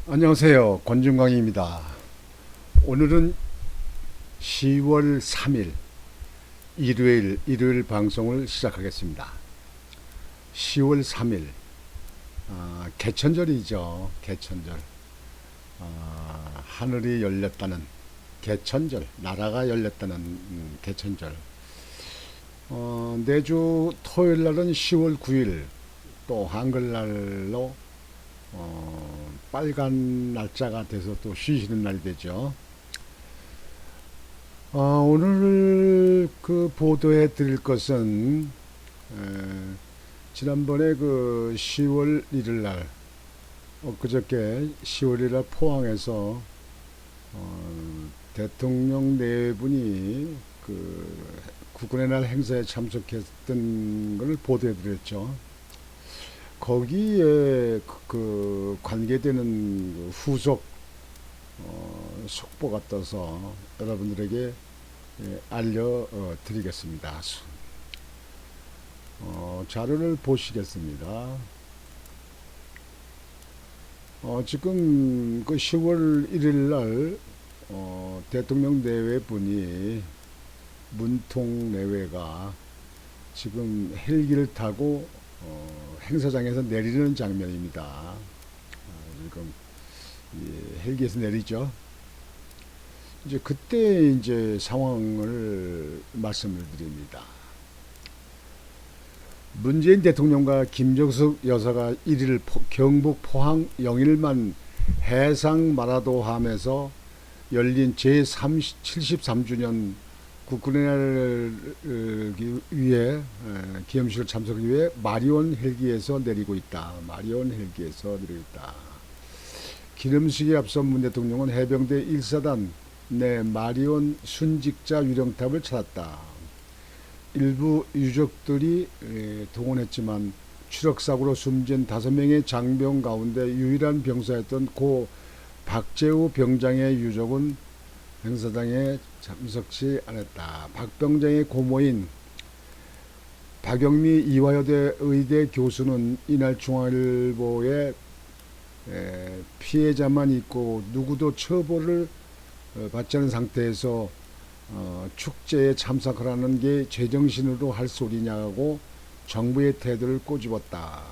안녕하세요. 권준광입니다. 오늘은 10월 3일 일요일 방송을 시작하겠습니다. 10월 3일 개천절이죠. 개천절. 하늘이 열렸다는 개천절, 나라가 열렸다는 개천절. 내주 토요일 날은 10월 9일, 또 한글날로 빨간 날짜가 돼서 또 쉬시는 날이 되죠. 오늘 그 보도해 드릴 것은 지난번에 그 10월 1일 날 그저께 10월 1일 날 포항에서 대통령 네 분이 그 국군의 날 행사에 참석했던 걸 보도해 드렸죠. 거기에 그 관계되는 그 후속 속보가 떠서 여러분들에게 알려드리겠습니다. 자료를 보시겠습니다. 지금 그 10월 1일 날 대통령 내외분이 문통 내외가 지금 헬기를 타고 행사장에서 내리는 장면입니다. 지금 헬기에서 내리죠. 이제 그때 이제 상황을 말씀을 드립니다. 문재인 대통령과 김정숙 여사가 1일 경북 포항 영일만 해상 마라도함에서 열린 제73주년 국군의 날을 위해 기념식을 참석하기 위해 마리온 헬기에서 내리고 있다. 마리온 헬기에서 내리고 있다. 기념식에 앞서 문 대통령은 해병대 1사단 내 마리온 순직자 유령탑을 찾았다. 일부 유족들이 동원했지만 추락사고로 숨진 5명의 장병 가운데 유일한 병사였던 고 박재우 병장의 유족은 행사장에 참석치 않았다. 박 병장의 고모인 박영미 이화여대 의대 교수는 이날 중앙일보에 피해자만 있고 누구도 처벌을 받지 않은 상태에서 축제에 참석하라는 게 제정신으로 할 소리냐고 정부의 태도를 꼬집었다.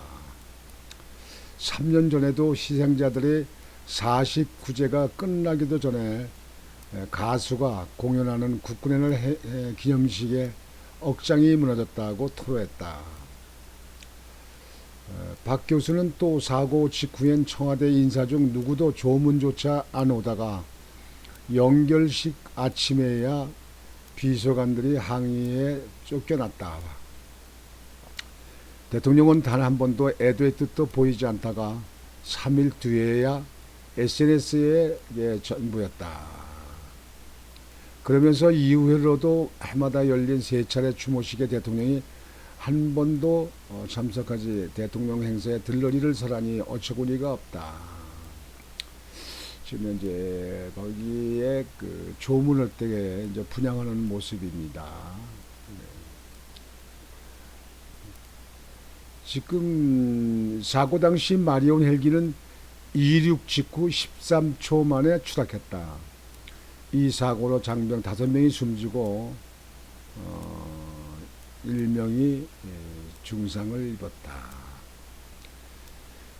3년 전에도 희생자들의 49제가 끝나기도 전에 가수가 공연하는 국군의 날 기념식에 억장이 무너졌다고 토로했다. 박 교수는 또 사고 직후엔 청와대 인사 중 누구도 조문조차 안 오다가 연결식 아침에야 비서관들이 항의에 쫓겨났다. 대통령은 단 한 번도 애도의 뜻도 보이지 않다가 3일 뒤에야 SNS에 전부였다. 그러면서 이후로도 해마다 열린 3차례 추모식에 대통령이 한 번도 참석하지 대통령 행사에 들러리를 설하니 어처구니가 없다. 지금 이제 거기에 그 조문을 때에 이제 분양하는 모습입니다. 지금 사고 당시 마리온 헬기는 이륙 직후 13초 만에 추락했다. 이 사고로 장병 5명이 숨지고 1명이 중상을 입었다.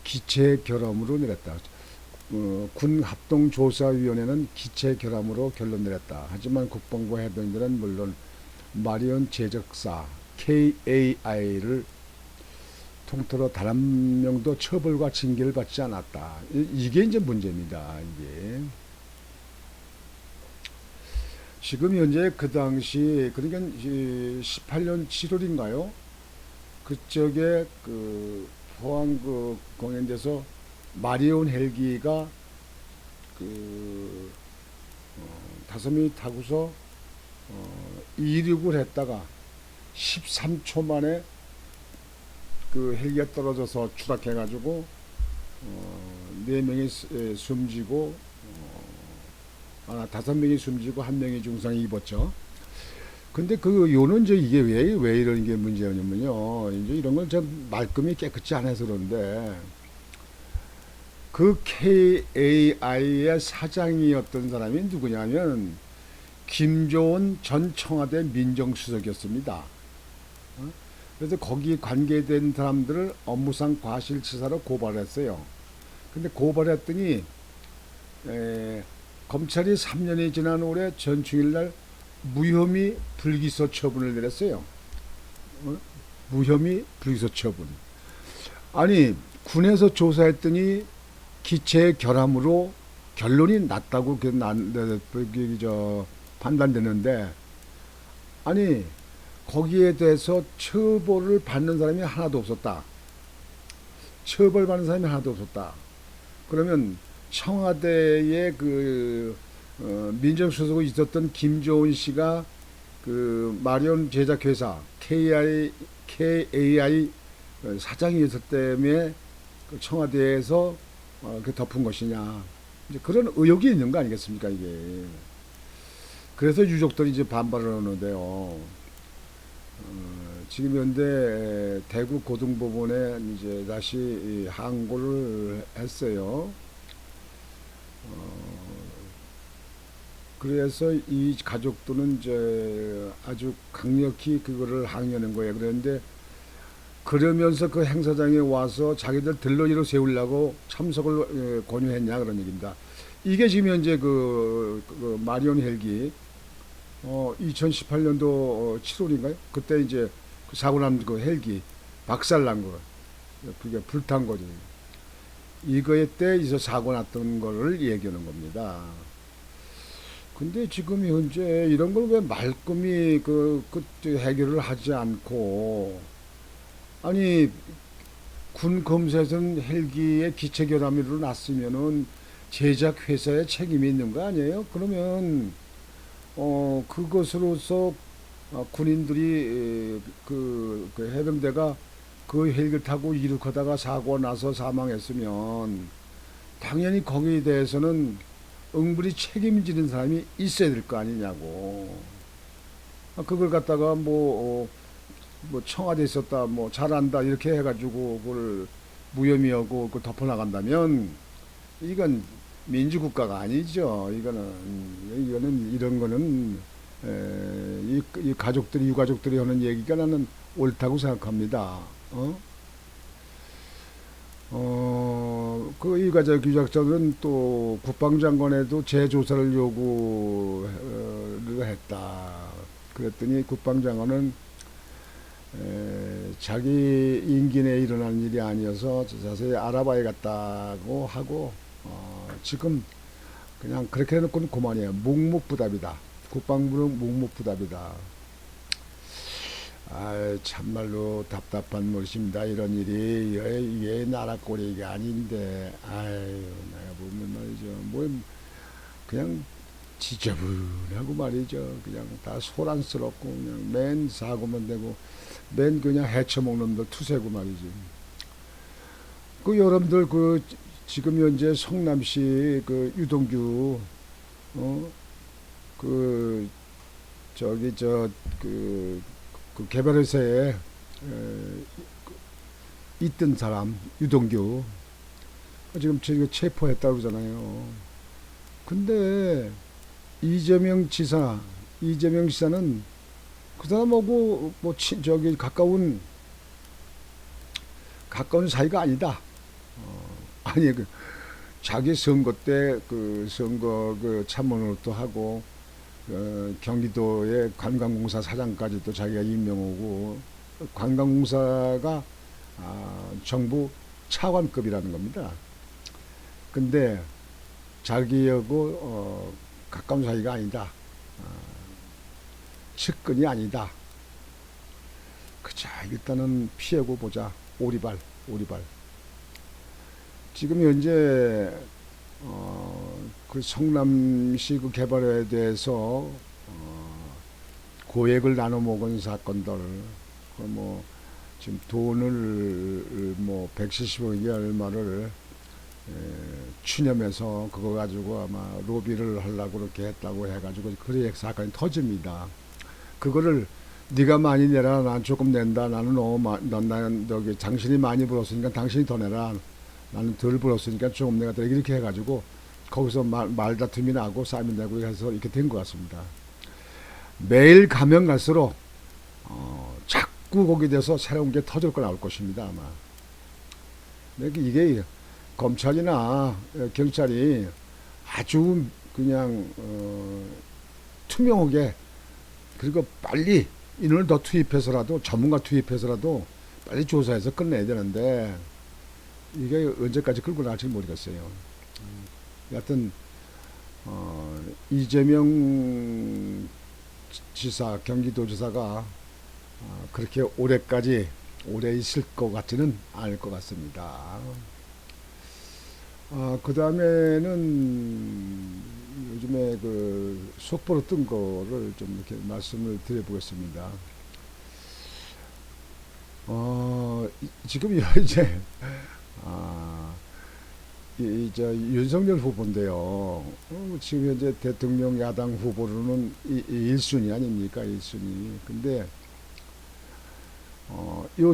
기체 결함으로 내렸다. 군 합동조사위원회는 기체 결함으로 결론 내렸다. 하지만 국방부 해병대는 물론 마리온 제작사 KAI를 통틀어 단 한 명도 처벌과 징계를 받지 않았다. 이게 이제 문제입니다. 이게. 지금 현재 그 당시 그러니까 18년 7월인가요? 그쪽에 그 포항 그 공연돼서 마리온 헬기가 그 5명이 타고서 이륙을 했다가 13초 만에 그 헬기가 떨어져서 추락해가지고 4명이 숨지고 5명이 숨지고 1명이 중상을 입었죠. 근데 그 요는 이제 이게 왜 이런 게 문제냐면요. 이제 이런 건 좀 말끔히 깨끗이 안 해서 그런데 그 KAI의 사장이었던 사람이 누구냐면 김조은 전 청와대 민정수석이었습니다. 어? 그래서 거기 관계된 사람들을 업무상 과실치사로 고발했어요. 근데 고발했더니 검찰이 3년이 지난 올해 전충일날 무혐의 불기소 처분을 내렸어요. 어? 무혐의 불기소 처분. 아니 군에서 조사했더니 기체 결함으로 결론이 났다고 판단되는데, 아니 거기에 대해서 처벌을 받는 사람이 하나도 없었다. 처벌받는 사람이 하나도 없었다. 그러면 청와대의 민정수석으로 있었던 김조은 씨가 그 마리온 제작회사 KAI 사장이었을 때문에 그 청와대에서 덮은 것이냐, 이제 그런 의혹이 있는 거 아니겠습니까 이게. 그래서 유족들이 이제 반발을 하는데요. 지금 현재 대구 고등법원에 이제 다시 항고를 했어요. 그래서 이 가족들은 이제 아주 강력히 그거를 항의하는 거예요. 그런데 그러면서 그 행사장에 와서 자기들 들러리로 세우려고 참석을 권유했냐 그런 얘기입니다. 이게 지금 현재 그 마리온 헬기 2018년도 7월인가요? 그때 이제 그 사고 난 그 헬기 박살난 거, 그게 불탄 거죠. 이거에 때 이서 사고 났던 거를 얘기하는 겁니다. 근데 지금 현재 이런 걸 왜 말끔히 그 해결을 하지 않고, 아니 군 검사에서는 헬기의 기체 결함으로 났으면은 제작 회사에 책임이 있는 거 아니에요? 그러면 그것으로서 군인들이 그 해병대가 그 헬기를 타고 이륙하다가 사고가 나서 사망했으면 당연히 거기에 대해서는 응분이 책임지는 사람이 있어야 될 거 아니냐고. 그걸 갖다가 뭐 청와대에 있었다, 뭐 잘한다 이렇게 해가지고 그걸 무혐의하고 그걸 덮어나간다면 이건 민주국가가 아니죠. 이거는 이런 거는 이 가족들이 유가족들이 하는 얘기가 나는 옳다고 생각합니다. 그 이가족 유족들은 또 국방장관에도 재조사를 요구를 했다. 그랬더니 국방장관은 자기 임기 내에 일어난 일이 아니어서 자세히 알아봐야겠다고 하고, 지금 그냥 그렇게 해놓고는 그만이에요. 묵묵부답이다. 국방부는 묵묵부답이다. 참말로 답답한 것입니다. 이런 일이 이게 나라 꼴이가 아닌데, 내가 보면 말이죠. 그냥 지저분하고 말이죠. 그냥 다 소란스럽고 그냥 맨 사고만 되고 맨 그냥 헤쳐먹는 들 투세고 말이지. 그 여러분들 지금 현재 성남시 유동규 그 개발회사에 있던 사람 유동규 지금 체포했다고 그러잖아요. 근데 이재명 지사는 그 사람하고 가까운 사이가 아니다. 아니 자기 선거 때 선거 참모노도 하고 경기도의 관광공사 사장까지도 자기가 임명하고, 관광공사가 정부 차관급이라는 겁니다. 근데 자기하고 가까운 사이가 아니다. 측근이 아니다. 그자 일단은 피하고 보자. 오리발. 지금 현재 그 성남시 그 개발에 대해서 고액을 나눠 먹은 사건들, 지금 돈을 170억이 얼마를 추념해서 그거 가지고 아마 로비를 하려고 그렇게 했다고 해가지고 그래 사건이 터집니다. 그거를 네가 많이 내라, 난 조금 낸다, 나는 너무 당신이 많이 벌었으니까 당신이 더 내라, 나는 덜 벌었으니까 조금 내가 더 이렇게 해가지고 거기서 말다툼이 나고 싸움이 나고 해서 이렇게 된 것 같습니다. 매일 가면 갈수록 자꾸 거기에 대해서 새로운 게 터질 거 나올 것입니다. 아마 이게 검찰이나 경찰이 아주 그냥 투명하게 그리고 빨리 인원을 더 투입해서라도 전문가 투입해서라도 빨리 조사해서 끝내야 되는데 이게 언제까지 끌고 나갈지 모르겠어요. 여하튼 이재명 지사 경기도지사가 그렇게 오래 있을 것 같지는 않을 것 같습니다. 그 다음에는 요즘에 그 속보로 뜬 거를 좀 이렇게 말씀을 드려보겠습니다. 지금 이제 이제 윤석열 후보인데요. 지금 현재 대통령 야당 후보로는 1순위 아닙니까? 1순위. 근데 요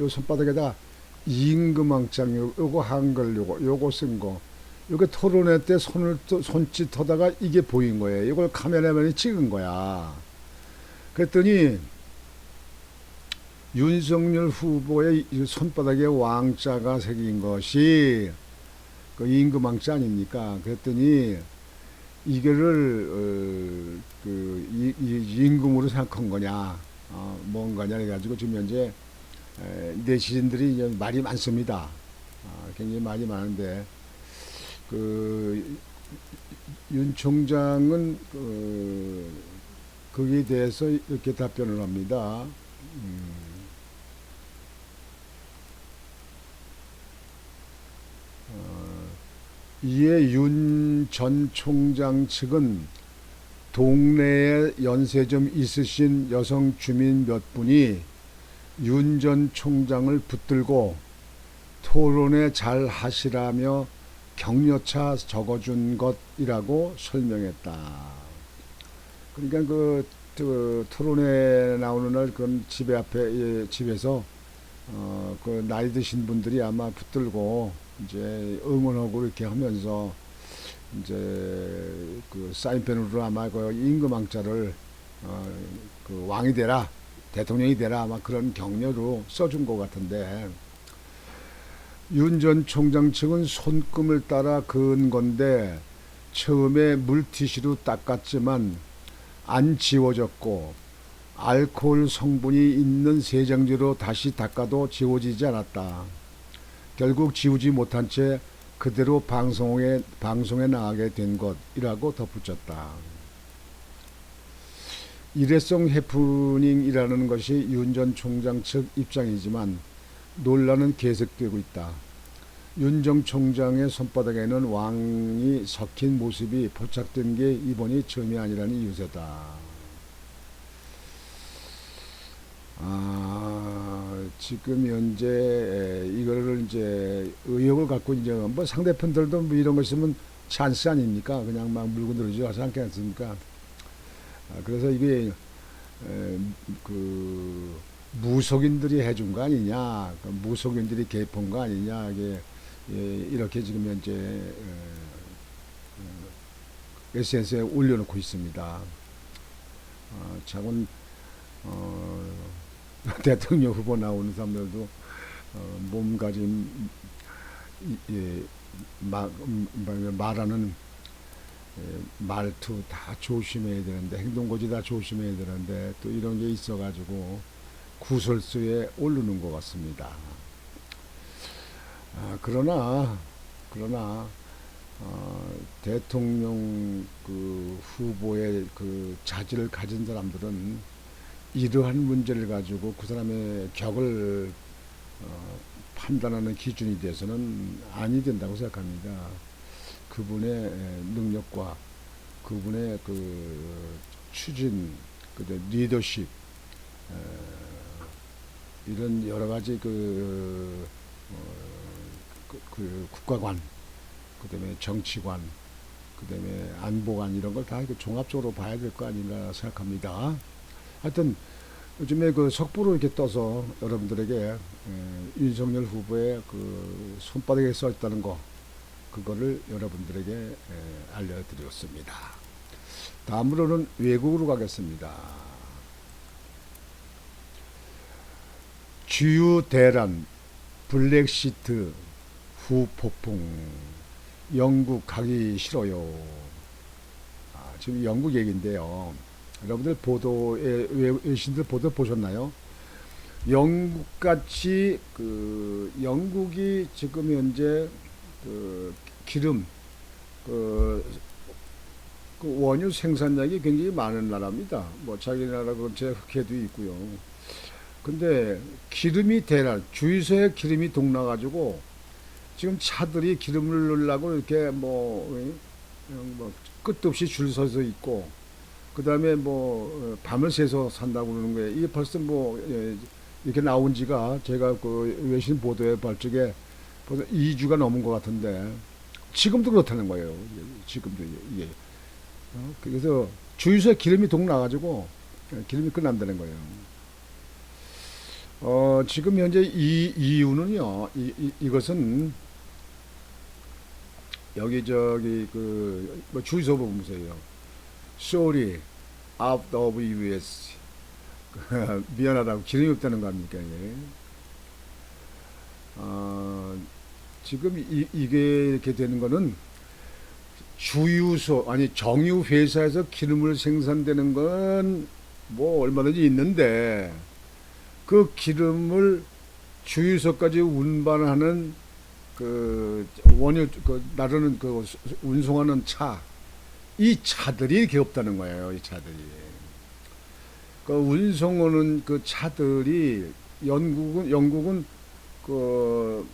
손바닥에다 임금왕장 요거 한글 요거 쓴 거 요게 토론회 때 손짓 하다가 이게 보인 거예요. 이걸 카메라맨이 찍은 거야. 그랬더니 윤석열 후보의 손바닥에 왕자가 새긴 것이 그 임금왕자 아닙니까? 그랬더니 이거를 임금으로 생각한 거냐, 뭔가냐 해가지고 지금 현재 네티즌들이 이제 말이 많습니다. 굉장히 말이 많은데 윤 총장은 거기에 대해서 이렇게 답변을 합니다. 이에 윤 전 총장 측은 동네에 연세 좀 있으신 여성 주민 몇 분이 윤 전 총장을 붙들고 토론회 잘 하시라며 격려차 적어준 것이라고 설명했다. 그러니까 그 토론회 나오는 날 그건 집에서 그 나이 드신 분들이 아마 붙들고 이제 응원하고 이렇게 하면서 이제 그 사인펜으로 아마 그 임금왕자를 그 왕이 되라, 대통령이 되라 아마 그런 격려로 써준 것 같은데 윤 전 총장 측은 손금을 따라 그은 건데 처음에 물티슈로 닦았지만 안 지워졌고 알코올 성분이 있는 세정제로 다시 닦아도 지워지지 않았다. 결국 지우지 못한 채 그대로 방송에 나가게 된 것이라고 덧붙였다. 일회성 해프닝이라는 것이 윤 전 총장 측 입장이지만 논란은 계속되고 있다. 윤 전 총장의 손바닥에는 왕이 섞인 모습이 포착된 게 이번이 처음이 아니라는 유세다. 지금 현재 이거를 이제 의혹을 갖고 이제 뭐 상대편들도 뭐 이런 거 있으면 찬스 아닙니까? 그냥 막 물고 늘어지지 않지 않습니까? 그래서 이게 그 무속인들이 해준 거 아니냐, 무속인들이 개입한 거 아니냐, 이게 이렇게 지금 현재 SNS에 올려놓고 있습니다. 자군 대통령 후보 나오는 사람들도 몸가짐 말하는 말투 다 조심해야 되는데 행동거지 다 조심해야 되는데 또 이런 게 있어가지고 구설수에 오르는 것 같습니다. 그러나 대통령 그 후보의 그 자질을 가진 사람들은 이러한 문제를 가지고 그 사람의 격을 판단하는 기준이 돼서는 아니 된다고 생각합니다. 그분의 능력과 그분의 그 추진, 그 리더십, 이런 여러 가지 그 국가관, 그다음에 정치관, 그다음에 안보관 이런 걸 다 종합적으로 봐야 될 거 아닌가 생각합니다. 하여튼 요즘에 그 속보로 이렇게 떠서 여러분들에게 윤석열 후보의 그 손바닥에 써 있다는 거, 그거를 여러분들에게 알려드렸습니다. 다음으로는 외국으로 가겠습니다. 주유 대란, 블랙시트 후 폭풍, 영국 가기 싫어요. 지금 영국 얘기인데요. 여러분들 보도에 외신들 보도 보셨나요? 영국같이 그 영국이 지금 현재 그 기름 그, 그 원유 생산량이 굉장히 많은 나라입니다. 뭐 자기 나라 근처에 흑해도 있고요. 근데 기름이 대란, 주유소에 기름이 동나가지고 지금 차들이 기름을 넣으려고 이렇게 뭐 끝도 없이 줄 서서 있고, 그 다음에 뭐 밤을 새서 산다고 그러는 거예요. 이게 벌써 이렇게 나온 지가 제가 그 외신 보도에 발적에 벌써 2주가 넘은 것 같은데 지금도 그렇다는 거예요. 지금도 이게. 그래서 주유소에 기름이 동나가지고 기름이 끝난다는 거예요. 지금 현재 이 이유는요, 이것은 여기 저기 뭐 주유소 보면서요. Sorry, out of US. 미안하다고 기름이 없다는 거 아닙니까, 이게. 지금 이게 이렇게 되는 거는 주유소, 아니 정유회사에서 기름을 생산되는 건 뭐 얼마든지 있는데, 그 기름을 주유소까지 운반하는 그 원유 나르는 그 운송하는 차, 이 차들이 이렇게 없다는 거예요. 이 차들이 그 운송하는 그 차들이 영국은 그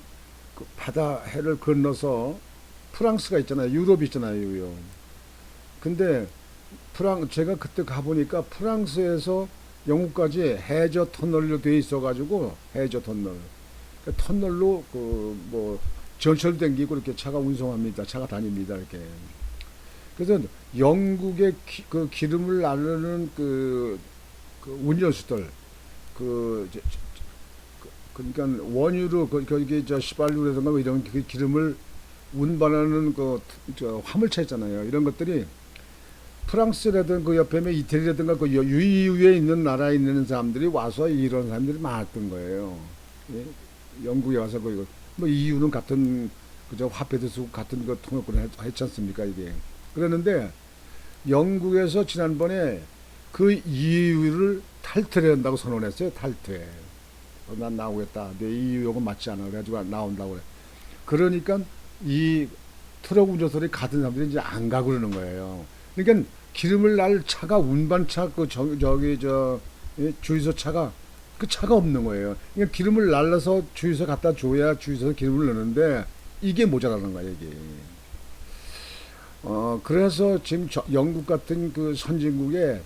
바다 해를 건너서 프랑스가 있잖아요. 유럽이 있잖아요. 근데 제가 그때 가보니까 프랑스에서 영국까지 해저 터널로 돼 있어가지고 해저 터널, 그 터널로 그 뭐 전철 댕기고 이렇게 차가 운송합니다. 차가 다닙니다. 이렇게. 그래서 영국의 그 기름을 나르는 그 운전수들, 그 그러니까 원유로 거기 저 시발유라든가 뭐 이런 그 기름을 운반하는 저 화물차 있잖아요. 이런 것들이 프랑스라든 그 옆에 이태리라든가 그 유이에 있는 나라에 있는 사람들이 와서 이런 사람들이 많았던 거예요. 예? 영국에 와서 뭐 이유는 같은 그저 화폐도 쓰고 같은 거 통역을 했지 않습니까, 이게. 그랬는데 영국에서 지난번에 그 이유를 탈퇴를 한다고 선언했어요. 탈퇴. 난 나오겠다. 내 이유 요건 맞지 않아. 그래가지고 나온다고 그래. 그러니까 이 트럭 운전소리 같은 사람들이 이제 안 가고 그러는 거예요. 그러니까 기름을 날 차가 운반차 주유소 차가 그 차가 없는 거예요. 그러니까 기름을 날라서 주유소 갖다 줘야 주유소에 기름을 넣는데 이게 모자라는 거예요, 이게. 그래서 지금 영국 같은 그 선진국에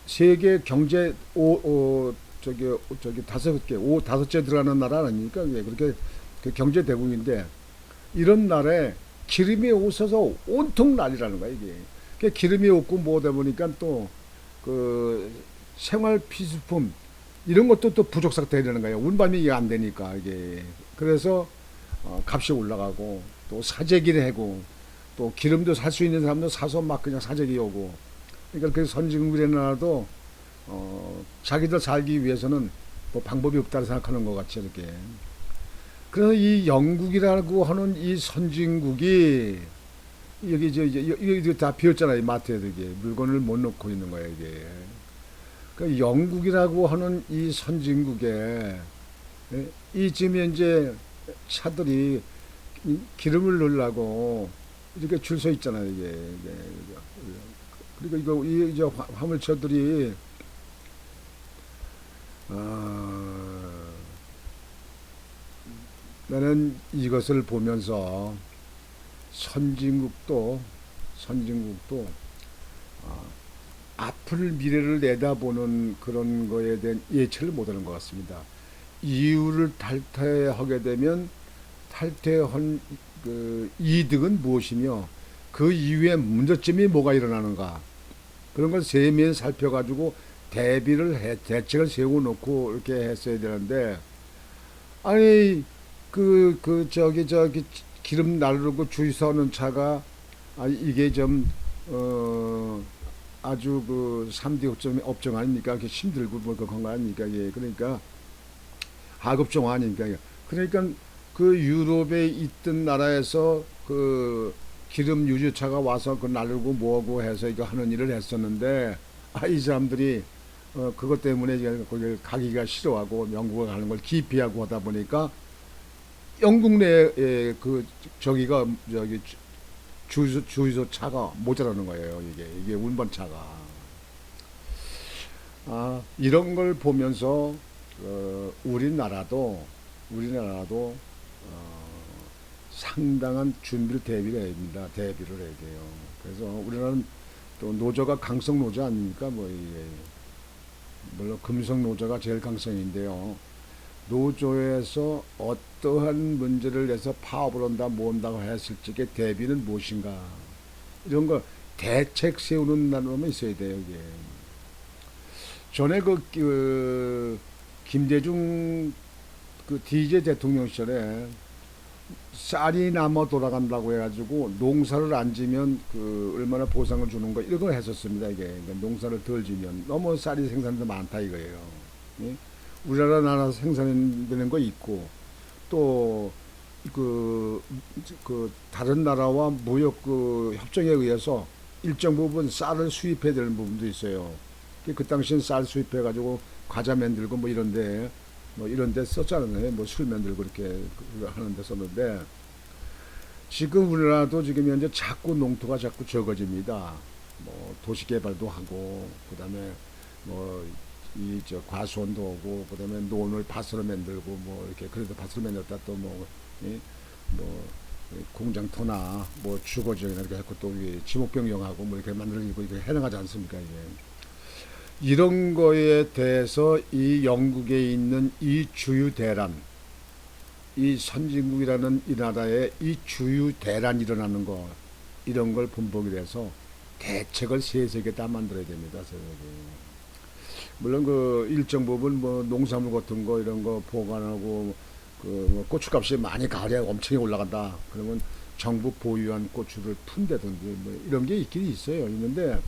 세계 경제 다섯째 들어가는 나라 아닙니까? 그렇게 그 경제 대국인데 이런 날에 기름이 없어서 온통 난리라는 거야, 이게. 기름이 없고 뭐다 보니까 또 그 생활 필수품 이런 것도 또 부족 상태가 되는 거예요. 운반이 안 되니까 이게. 그래서 값이 올라가고 또 사재기를 하고 또 기름도 살 수 있는 사람도 사서 막 그냥 사재기 오고. 그러니까 그 선진국의 나라도 자기들 살기 위해서는 뭐 방법이 없다고 생각하는 것 같이 이렇게. 그래서 이 영국이라고 하는 이 선진국이 여기 다 비었잖아요. 마트에도 이게 물건을 못 넣고 있는 거예요, 이게. 그 영국이라고 하는 이 선진국에 이 지금 현재 차들이 기름을 넣으려고 이렇게 줄 서 있잖아요, 이게. 그리고 이제 화물차들이 나는 이것을 보면서 선진국도 앞을 미래를 내다보는 그런 거에 대한 예측을 못하는 것 같습니다. 이유를 탈퇴하게 되면 탈퇴한 그 이득은 무엇이며 그 이후에 문제점이 뭐가 일어나는가, 그런 걸 세밀히 살펴가지고 대책을 세워놓고 이렇게 했어야 되는데, 아니, 저기, 기름 나르고 줄 서는 차가, 이게 어, 아주 3대 업종 아닙니까? 그게 힘들고 뭐 그런 거 아닙니까? 예, 그러니까, 하급종 아닙니까? 예. 그러니까 그 유럽에 있던 나라에서 기름 유조차가 와서 나르고 뭐하고 해서 이거 하는 일을 했었는데, 이 사람들이 그것 때문에 이제 거기 가기가 싫어하고 영국에 가는 걸 기피하고 하다 보니까 영국 내에 저기가 저기 주유소 차가 모자라는 거예요. 이게 운반 차가. 이런 걸 보면서 우리나라도 상당한 준비를 대비를 해야 됩니다. 대비를 해야 돼요. 그래서 우리나라는 또 노조가 강성 노조 아닙니까? 뭐 이게 물론 금성 노조가 제일 강성인데요. 노조에서 어떠한 문제를 내서 파업을 한다, 뭐 한다고 했을 적에 대비는 무엇인가? 이런 거 대책 세우는 나름은 있어야 돼요, 이게. 전에 김대중 DJ 대통령 시절에 쌀이 남아 돌아간다고 해가지고 농사를 안 지면 얼마나 보상을 주는 거 이런 걸 했었습니다. 이게 그러니까 농사를 덜 지면 너무 쌀이 생산도 많다 이거예요. 예? 우리나라 생산되는 거 있고 또 다른 나라와 무역 협정에 의해서 일정 부분 쌀을 수입해야 되는 부분도 있어요. 그 당시엔 쌀 수입해가지고 과자 만들고 뭐 이런데 썼잖아요. 뭐 술 만들고 이렇게 하는데 썼는데 지금 우리나라도 지금 현재 자꾸 농토가 자꾸 적어집니다. 뭐 도시 개발도 하고 그다음에 뭐 과수원도 오고 그다음에 논을 밭으로 만들고 뭐 이렇게 그래도 밭으로 만들었다 또 뭐 공장터나 뭐 주거지역이나 이렇게 해고 또 지목변경하고 뭐 이렇게 만들고 이렇게 해나가지 않습니까 이게. 이런 거에 대해서 이 영국에 있는 이 주유 대란, 이 선진국이라는 이 나라의 이 주유 대란이 일어나는 거, 이런 걸 본보기 돼서 대책을 세세계 다 만들어야 됩니다. 물론 일정 부분 뭐 농산물 같은 거 이런 거 보관하고 뭐 고추값이 많이 가을에 엄청 올라간다. 그러면 정부 보유한 고추를 푼다든지 뭐 이런 게 있긴 있어요. 있는데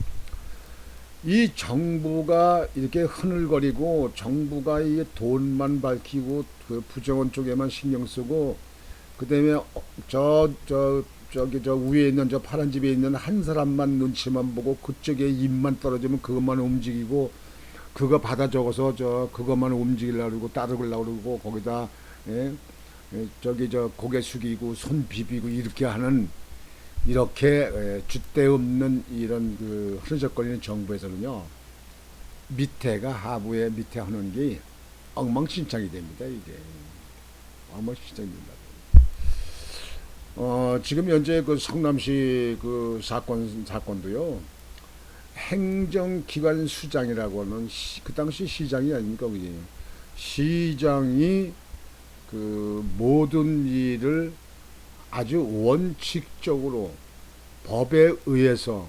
이 정부가 이렇게 흐늘거리고 정부가 이 돈만 밝히고 부정원 쪽에만 신경 쓰고 그다음에 저 위에 있는 저 파란 집에 있는 한 사람만 눈치만 보고 그쪽에 입만 떨어지면 그것만 움직이고 그거 받아 적어서 그것만 움직이려고 그러고 따르려고 그러고 거기다 예? 고개 숙이고 손 비비고 이렇게 하는 이렇게 줏대 없는 이런 흐느적거리는 정부에서는요 밑에가 하부에 밑에 하는 게 엉망진창이 됩니다. 이게 엉망진창입니다. 지금 현재 성남시 사건도요 행정기관 수장이라고 하는 그 당시 시장이 아닙니까 그게 시장이 모든 일을 아주 원칙적으로 법에 의해서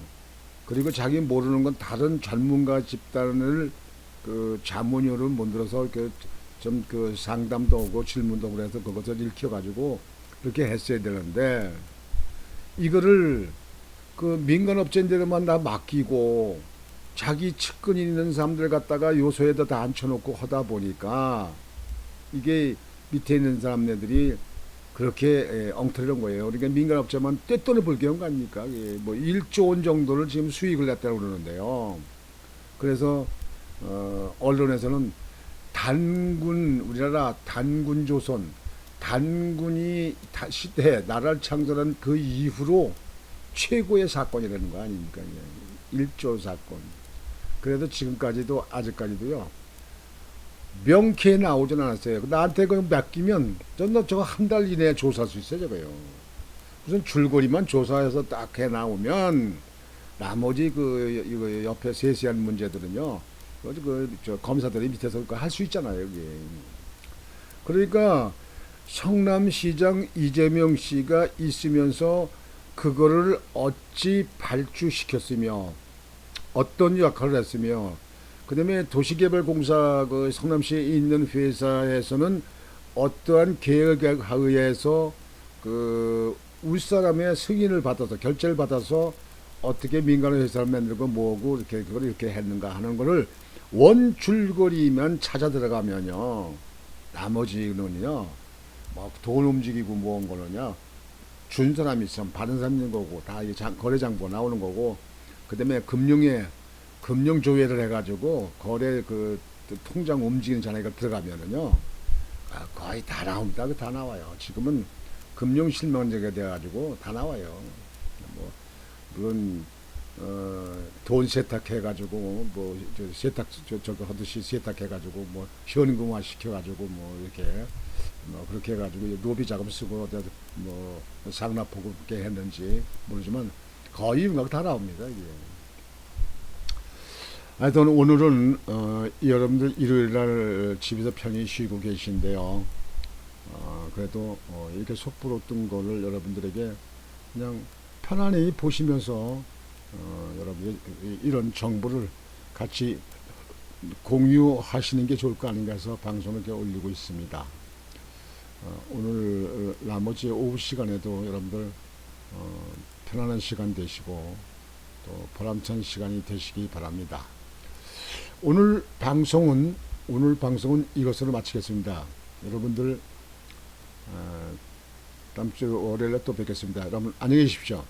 그리고 자기 모르는 건 다른 전문가 집단을 자문위원을 만들어서 좀 상담도 하고 질문도 하고 해서 그것을 읽혀가지고 그렇게 했어야 되는데 이거를 민간업체들만 다 맡기고 자기 측근 있는 사람들 갖다가 요소에다 다 앉혀놓고 하다 보니까 이게 밑에 있는 사람들이 그렇게 엉터리는 거예요. 그러니까 민간업체만 떼돈을 벌게 한 거 아닙니까? 뭐 1조 원 정도를 지금 수익을 냈다고 그러는데요. 그래서 언론에서는 우리나라 단군 조선, 단군이 시대 나라를 창설한 그 이후로 최고의 사건이라는 거 아닙니까? 1조 사건. 그래도 지금까지도 아직까지도요. 명쾌히 나오진 않았어요. 나한테 그거 맡기면 저거 한 달 이내에 조사할 수 있어요. 저거요. 무슨 줄거리만 조사해서 딱 해 나오면 나머지 이거 옆에 세세한 문제들은요. 검사들이 밑에서 할 수 있잖아요. 여기. 그러니까 성남시장 이재명 씨가 있으면서 그거를 어찌 발주시켰으며 어떤 역할을 했으며 그다음에 도시개발공사 그 성남시에 있는 회사에서는 어떠한 계획에 의해서 그 윗사람의 승인을 받아서 결재를 받아서 어떻게 민간의 회사를 만들고 뭐고 이렇게 그걸 이렇게 했는가 하는 거를 원줄거리만 찾아 들어가면요. 나머지는요. 뭐 돈 움직이고 뭐한 거는요. 준 사람이 있으면 받은 사람이 있는 거고 다 이게 거래장부가 나오는 거고 그다음에 금융 조회를 해가지고 거래 그 통장 움직이는 자네가 들어가면은요. 거의 다 나옵니다. 다 나와요. 지금은 금융 실명제가 돼가지고 다 나와요. 뭐 물론 돈 세탁해가지고 뭐저 세탁 저거 하듯이 세탁해가지고 뭐 현금화 시켜가지고 뭐 이렇게 뭐 그렇게 해가지고 노비 자금 쓰고 어디 뭐 상납하고 그렇게 했는지 모르지만 거의 음악 다 나옵니다. 이게. 하여튼 오늘은 여러분들 일요일날 집에서 편히 쉬고 계신데요. 그래도 이렇게 속보로 뜬 거를 여러분들에게 그냥 편안히 보시면서 여러분들 이런 정보를 같이 공유하시는 게 좋을 거 아닌가 해서 방송을 이렇게 올리고 있습니다. 오늘 나머지 오후 시간에도 여러분들 편안한 시간 되시고 또 보람찬 시간이 되시기 바랍니다. 오늘 방송은 이것으로 마치겠습니다. 여러분들 다음 주 월요일에 또 뵙겠습니다. 여러분 안녕히 계십시오.